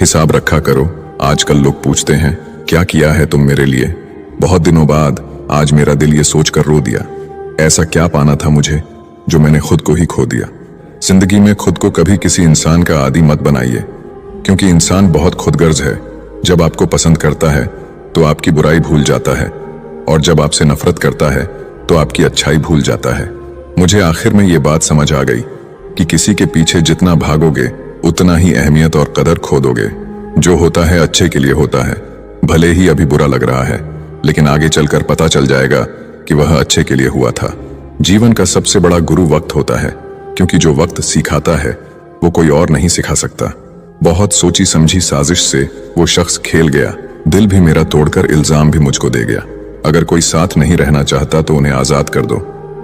हिसाब रखा करो। आजकल लोग पूछते हैं क्या किया है तुम मेरे लिए। बहुत दिनों बाद आज मेरा दिल ये सोचकर रो दिया, ऐसा क्या पाना था मुझे जो मैंने खुद को ही खो दिया। जिंदगी में खुद को कभी किसी इंसान का आदी मत बनाइए, क्योंकि इंसान बहुत खुदगर्ज है। जब आपको पसंद करता है तो आपकी बुराई भूल जाता है, और जब आपसे नफरत करता है तो आपकी अच्छाई भूल जाता है। मुझे आखिर में ये बात समझ आ गई कि किसी के पीछे जितना भागोगे उतना ही अहमियत और कदर खो दोगे। जो होता है अच्छे के लिए होता है, भले ही अभी बुरा लग रहा है, लेकिन आगे चलकर पता चल जाएगा कि वह अच्छे के लिए हुआ था। जीवन का सबसे बड़ा गुरु वक्त होता है, क्योंकि जो वक्त सिखाता है वो कोई और नहीं सिखा सकता। बहुत सोची समझी साजिश से वो शख्स खेल गया, दिल भी मेरा तोड़कर इल्जाम भी मुझको दे गया। अगर कोई साथ नहीं रहना चाहता तो उन्हें आजाद कर दो।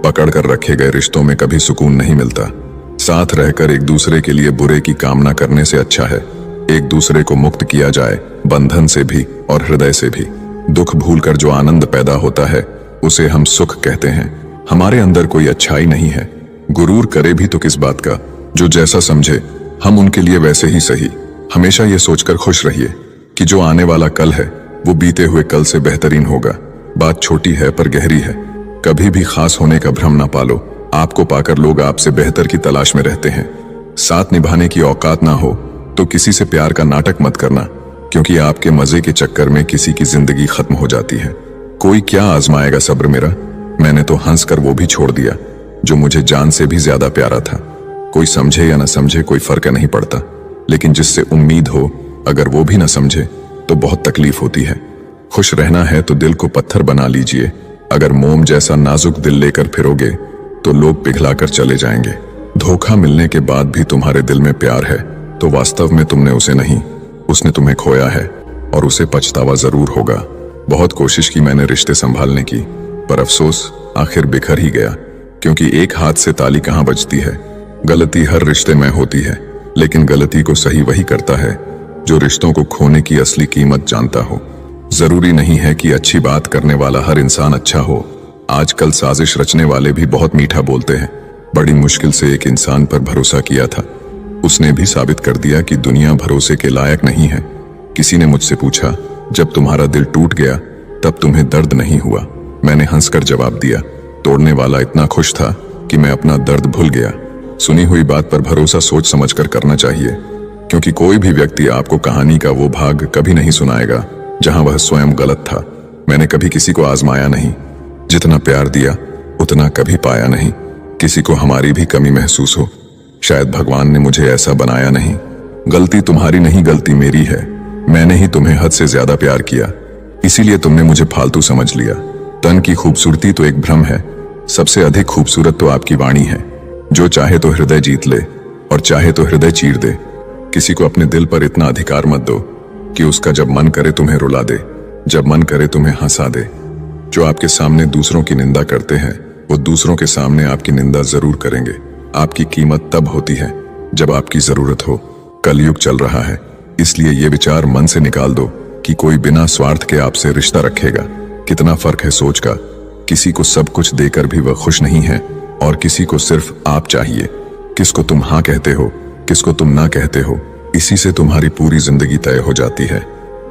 पकड़ कर रखे गए रिश्तों में कभी सुकून नहीं मिलता। साथ रहकर एक दूसरे के लिए बुरे की कामना करने से अच्छा है एक दूसरे को मुक्त किया जाए, बंधन से भी और हृदय से भी। दुख भूलकर जो आनंद पैदा होता है उसे हम सुख कहते हैं। हमारे अंदर कोई अच्छाई नहीं है, गुरूर करे भी तो किस बात का। जो जैसा समझे हम उनके लिए वैसे ही सही। हमेशा ये सोचकर खुश रहिए कि जो आने वाला कल है वो बीते हुए कल से बेहतरीन होगा। बात छोटी है पर गहरी है। कभी भी खास होने का भ्रम ना पालो। आपको पाकर लोग आपसे बेहतर की तलाश में रहते हैं। साथ निभाने की औकात ना हो तो किसी से प्यार का नाटक मत करना, क्योंकि आपके मजे के चक्कर में किसी की जिंदगी खत्म हो जाती है। कोई क्या आजमाएगा सब्र मेरा। मैंने तो हंसकर वो भी छोड़ दिया जो मुझे जान से भी ज्यादा प्यारा था। कोई समझे या ना समझे कोई फर्क नहीं पड़ता, लेकिन जिससे उम्मीद हो अगर वो भी ना समझे तो बहुत तकलीफ होती है। खुश रहना है तो दिल को पत्थर बना लीजिए। अगर मोम जैसा नाजुक दिल लेकर फिरोगे तो लोग पिघलाकर चले जाएंगे। धोखा मिलने के बाद भी तुम्हारे दिल में प्यार है तो वास्तव में तुमने उसे नहीं, उसने तुम्हें खोया है, और उसे पछतावा जरूर होगा। बहुत कोशिश की मैंने रिश्ते संभालने की, पर अफसोस आखिर बिखर ही गया, क्योंकि एक हाथ से ताली कहाँ बजती है। गलती हर रिश्ते में होती है, लेकिन गलती को सही वही करता है जो रिश्तों को खोने की असली कीमत जानता हो। जरूरी नहीं है कि अच्छी बात करने वाला हर इंसान अच्छा हो। आजकल साजिश रचने वाले भी बहुत मीठा बोलते हैं। बड़ी मुश्किल से एक इंसान पर भरोसा किया था, उसने भी साबित कर दिया कि दुनिया भरोसे के लायक नहीं है। किसी ने मुझसे पूछा, जब तुम्हारा दिल टूट गया तब तुम्हें दर्द नहीं हुआ? मैंने हंसकर जवाब दिया, तोड़ने वाला इतना खुश था कि मैं अपना दर्द भूल गया। सुनी हुई बात पर भरोसा सोच समझकर करना चाहिए, क्योंकि कोई भी व्यक्ति आपको कहानी का वो भाग कभी नहीं सुनाएगा जहां वह स्वयं गलत था। मैंने कभी किसी को आजमाया नहीं, जितना प्यार दिया उतना कभी पाया नहीं। किसी को हमारी भी कमी महसूस हो, शायद भगवान ने मुझे ऐसा बनाया नहीं। गलती तुम्हारी नहीं, गलती मेरी है। मैंने ही तुम्हें हद से ज्यादा प्यार किया, इसीलिए तुमने मुझे फालतू समझ लिया। तन की खूबसूरती तो एक भ्रम है, सबसे अधिक खूबसूरत तो आपकी वाणी है। जो चाहे तो हृदय जीत ले और चाहे तो हृदय चीर दे। किसी को अपने दिल पर इतना अधिकार मत दो कि उसका जब मन करे तुम्हें रुला दे, जब मन करे तुम्हें हंसा दे। जो आपके सामने दूसरों की निंदा करते हैं वो दूसरों के सामने आपकी निंदा जरूर करेंगे। आपकी कीमत तब होती है जब आपकी जरूरत हो। कलयुग चल रहा है, इसलिए ये विचार मन से निकाल दो कि कोई बिना स्वार्थ के आपसे रिश्ता रखेगा। कितना फर्क है सोच का। किसी को सब कुछ देकर भी वह खुश नहीं है, और किसी को सिर्फ आप चाहिए। किसको तुम हाँ कहते हो, किसको तुम ना कहते हो, इसी से तुम्हारी पूरी जिंदगी तय हो जाती है।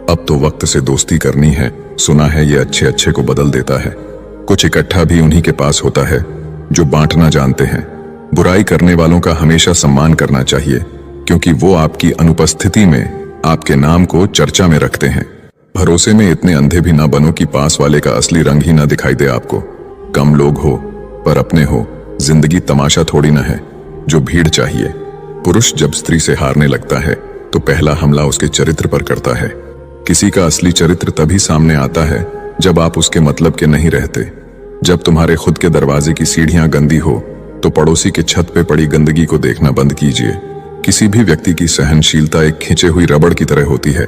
अब तो वक्त से दोस्ती करनी है। सुना है ये अच्छे अच्छे को बदल देता है। कुछ इकट्ठा भी उन्हीं के पास होता है जो बांटना जानते हैं। बुराई करने वालों का हमेशा सम्मान करना चाहिए, क्योंकि वो आपकी अनुपस्थिति में आपके नाम को चर्चा में रखते हैं। भरोसे में इतने अंधे भी ना बनो कि पास वाले का असली रंग ही ना दिखाई दे आपको। कम लोग हो पर अपने हो। जिंदगी तमाशा थोड़ी ना है जो भीड़ चाहिए। पुरुष जब स्त्री से हारने लगता है तो पहला हमला उसके चरित्र पर करता है। किसी का असली चरित्र तभी सामने आता है जब आप उसके मतलब के नहीं रहते। जब तुम्हारे खुद के दरवाजे की सीढ़ियां गंदी हो तो पड़ोसी के छत पे पड़ी गंदगी को देखना बंद कीजिए। किसी भी व्यक्ति की सहनशीलता एक खिंचे हुई रबड़ की तरह होती है।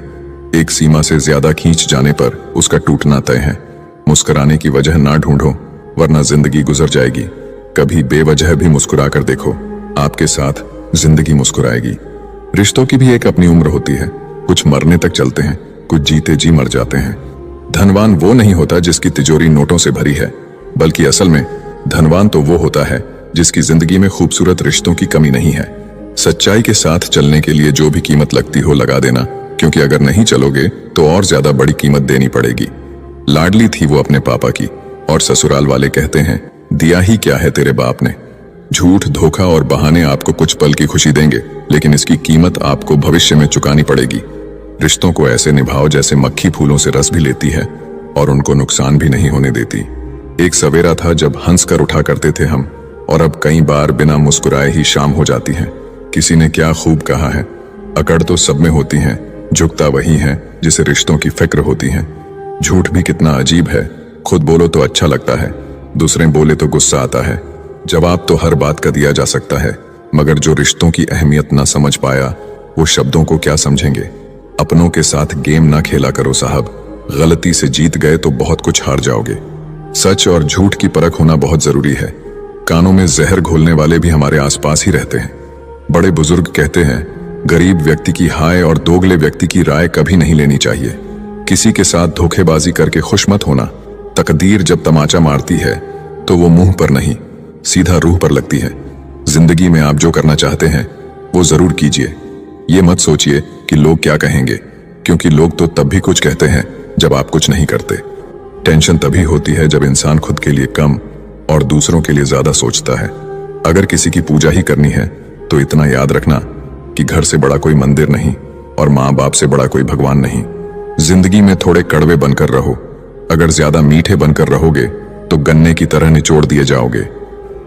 एक सीमा से ज्यादा खींच जाने पर उसका टूटना तय है। मुस्कुराने की वजह ना ढूंढो, वरना जिंदगी गुजर जाएगी। कभी बेवजह भी मुस्कुरा कर देखो, आपके साथ जिंदगी मुस्कुराएगी। रिश्तों की भी एक अपनी उम्र होती है। कुछ मरने तक चलते हैं, कुछ जीते जी मर जाते हैं। धनवान वो नहीं होता जिसकी तिजोरी नोटों से भरी है, बल्कि असल में धनवान तो वो होता है जिसकी जिंदगी में खूबसूरत रिश्तों की कमी नहीं है। सच्चाई के साथ चलने के लिए जो भी कीमत लगती हो लगा देना, क्योंकि अगर नहीं चलोगे तो और ज्यादा बड़ी कीमत देनी पड़ेगी। लाडली थी वो अपने पापा की, और ससुराल वाले कहते हैं दिया ही क्या है तेरे बाप ने। झूठ, धोखा और बहाने आपको कुछ पल की खुशी देंगे, लेकिन इसकी कीमत आपको भविष्य में चुकानी पड़ेगी। रिश्तों को ऐसे निभाओ जैसे मक्खी फूलों से रस भी लेती है और उनको नुकसान भी नहीं होने देती। एक सवेरा था जब हंस कर उठा करते थे हम, और अब कई बार बिना मुस्कुराए ही शाम हो जाती है। किसी ने क्या खूब कहा है, अकड़ तो सब में होती है, झुकता वही है जिसे रिश्तों की फिक्र होती है। झूठ भी कितना अजीब है, खुद बोलो तो अच्छा लगता है, दूसरे बोले तो गुस्सा आता है। जवाब तो हर बात का दिया जा सकता है, मगर जो रिश्तों की अहमियत ना समझ पाया वो शब्दों को क्या समझेंगे। अपनों के साथ गेम ना खेला करो साहब, गलती से जीत गए तो बहुत कुछ हार जाओगे। सच और झूठ की परख होना बहुत जरूरी है। कानों में जहर घोलने वाले भी हमारे आसपास ही रहते हैं। बड़े बुजुर्ग कहते हैं गरीब व्यक्ति की हाय और दोगले व्यक्ति की राय कभी नहीं लेनी चाहिए। किसी के साथ धोखेबाजी करके खुश मत होना। तकदीर जब तमाचा मारती है तो वो मुंह पर नहीं, सीधा रूह पर लगती है। जिंदगी में आप जो करना चाहते हैं वो जरूर कीजिए। ये मत सोचिए कि लोग क्या कहेंगे, क्योंकि लोग तो तब भी कुछ कहते हैं जब आप कुछ नहीं करते। टेंशन तभी होती है जब इंसान खुद के लिए कम और दूसरों के लिए ज्यादा सोचता है। अगर किसी की पूजा ही करनी है तो इतना याद रखना कि घर से बड़ा कोई मंदिर नहीं और माँ बाप से बड़ा कोई भगवान नहीं। जिंदगी में थोड़े कड़वे बनकर रहो। अगर ज्यादा मीठे बनकर रहोगे तो गन्ने की तरह निचोड़ दिए जाओगे।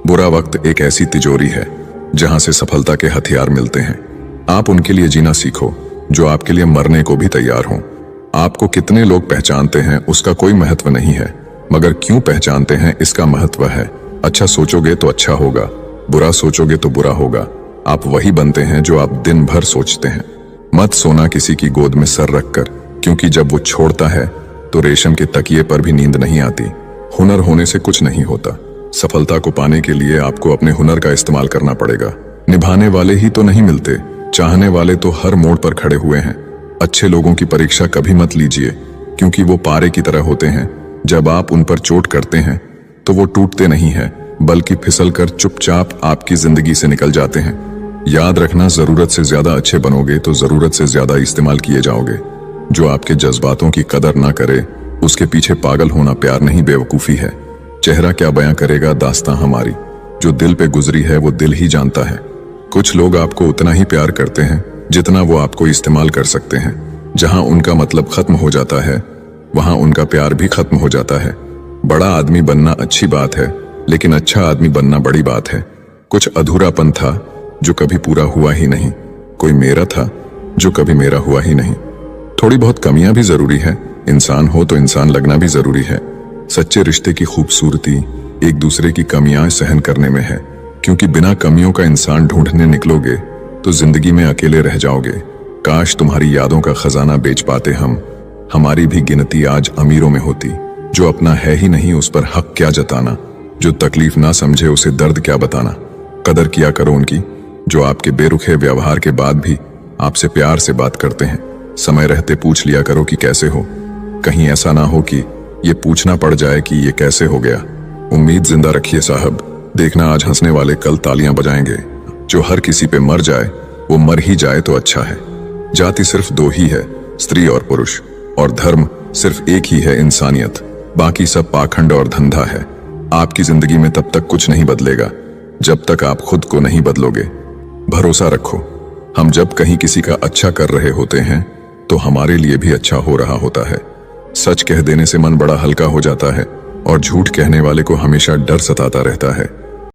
बुरा वक्त एक ऐसी तिजोरी है जहां से सफलता के हथियार मिलते हैं। आप उनके लिए जीना सीखो जो आपके लिए मरने को भी तैयार हों। आपको कितने लोग पहचानते हैं उसका कोई महत्व नहीं है, मगर क्यों पहचानते हैं इसका महत्व है। अच्छा सोचोगे तो अच्छा होगा, बुरा सोचोगे तो बुरा होगा। आप वही बनते हैं जो आप दिन भर सोचते हैं। मत सोना किसी की गोद में सर रखकर, क्योंकि जब वो छोड़ता है तो रेशम के तकिए पर भी नींद नहीं आती। हुनर होने से कुछ नहीं होता। सफलता को पाने के लिए आपको अपने हुनर का इस्तेमाल करना पड़ेगा। निभाने वाले ही तो नहीं मिलते, चाहने वाले तो हर मोड़ पर खड़े हुए हैं। अच्छे लोगों की परीक्षा कभी मत लीजिए, क्योंकि वो पारे की तरह होते हैं। जब आप उन पर चोट करते हैं तो वो टूटते नहीं हैं, बल्कि फिसलकर चुपचाप आपकी जिंदगी से निकल जाते हैं। याद रखना, जरूरत से ज्यादा अच्छे बनोगे तो जरूरत से ज्यादा इस्तेमाल किए जाओगे। जो आपके जज्बातों की कदर ना करे उसके पीछे पागल होना प्यार नहीं, बेवकूफी है। चेहरा क्या बयां करेगा दास्तां हमारी, जो दिल पे गुजरी है वो दिल ही जानता है। कुछ लोग आपको उतना ही प्यार करते हैं जितना वो आपको इस्तेमाल कर सकते हैं। जहां उनका मतलब खत्म हो जाता है वहां उनका प्यार भी खत्म हो जाता है। बड़ा आदमी बनना अच्छी बात है, लेकिन अच्छा आदमी बनना बड़ी बात है। कुछ अधूरापन था जो कभी पूरा हुआ ही नहीं। कोई मेरा था जो कभी मेरा हुआ ही नहीं। थोड़ी बहुत कमियां भी जरूरी है, इंसान हो तो इंसान लगना भी जरूरी है। सच्चे रिश्ते की खूबसूरती एक दूसरे की कमियां सहन करने में है, क्योंकि बिना कमियों का इंसान ढूंढने निकलोगे तो जिंदगी में अकेले रह जाओगे। काश तुम्हारी यादों का खजाना बेच पाते हम, हमारी भी गिनती आज अमीरों में होती। जो अपना है ही नहीं उस पर हक क्या जताना, जो तकलीफ ना समझे उसे दर्द क्या बताना। कदर किया करो उनकी जो आपके बेरुखे व्यवहार के बाद भी आपसे प्यार से बात करते हैं। समय रहते पूछ लिया करो कि कैसे हो, कहीं ऐसा ना हो कि ये पूछना पड़ जाए कि ये कैसे हो गया। उम्मीद जिंदा रखिए साहब, देखना आज हंसने वाले कल तालियां बजाएंगे। जो हर किसी पे मर जाए वो मर ही जाए तो अच्छा है। जाति सिर्फ दो ही है, स्त्री और पुरुष, और धर्म सिर्फ एक ही है, इंसानियत। बाकी सब पाखंड और धंधा है। आपकी जिंदगी में तब तक कुछ नहीं बदलेगा जब तक आप खुद को नहीं बदलोगे। भरोसा रखो, हम जब कहीं किसी का अच्छा कर रहे होते हैं तो हमारे लिए भी अच्छा हो रहा होता है। सच कह देने से मन बड़ा हल्का हो जाता है और झूठ कहने वाले को हमेशा डर सताता रहता है।